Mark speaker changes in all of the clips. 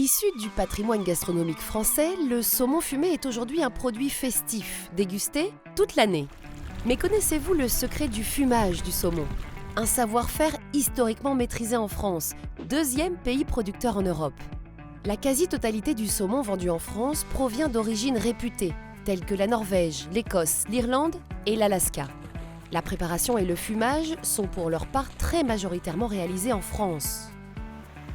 Speaker 1: Issu du patrimoine gastronomique français, le saumon fumé est aujourd'hui un produit festif, dégusté toute l'année. Mais connaissez-vous le secret du fumage du saumon? Un savoir-faire historiquement maîtrisé en France, deuxième pays producteur en Europe. La quasi-totalité du saumon vendu en France provient d'origines réputées, telles que la Norvège, l'Écosse, l'Irlande et l'Alaska. La préparation et le fumage sont pour leur part très majoritairement réalisés en France.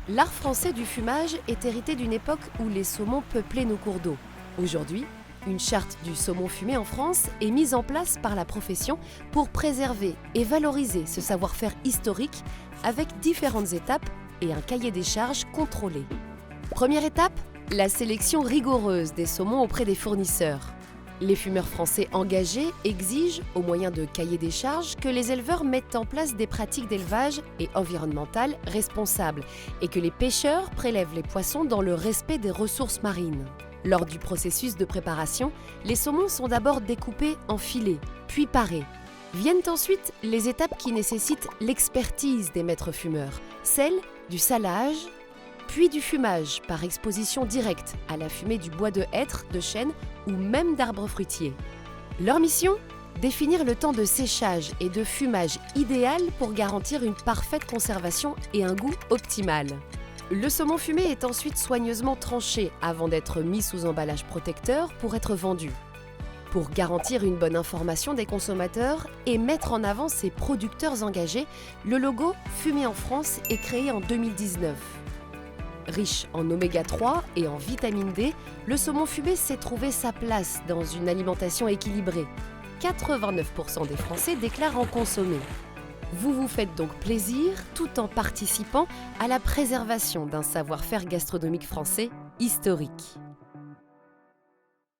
Speaker 1: L'art français du fumage est hérité d'une époque où les saumons peuplaient nos cours d'eau. Aujourd'hui, une charte du saumon fumé en France est mise en place par la profession pour préserver et valoriser ce savoir-faire historique avec différentes étapes et un cahier des charges contrôlé. Première étape, la sélection rigoureuse des saumons auprès des fournisseurs. Les fumeurs français engagés exigent, au moyen de cahiers des charges, que les éleveurs mettent en place des pratiques d'élevage et environnementales responsables et que les pêcheurs prélèvent les poissons dans le respect des ressources marines. Lors du processus de préparation, les saumons sont d'abord découpés en filets, puis parés. Viennent ensuite les étapes qui nécessitent l'expertise des maîtres fumeurs, celle du salage, puis du fumage par exposition directe à la fumée du bois de hêtre, de chêne ou même d'arbres fruitiers. Leur mission ? Définir le temps de séchage et de fumage idéal pour garantir une parfaite conservation et un goût optimal. Le saumon fumé est ensuite soigneusement tranché avant d'être mis sous emballage protecteur pour être vendu. Pour garantir une bonne information des consommateurs et mettre en avant ses producteurs engagés, le logo Fumé en France est créé en 2019. Riche en oméga 3 et en vitamine D, le saumon fumé sait trouver sa place dans une alimentation équilibrée. 89% des Français déclarent en consommer. Vous vous faites donc plaisir tout en participant à la préservation d'un savoir-faire gastronomique français historique.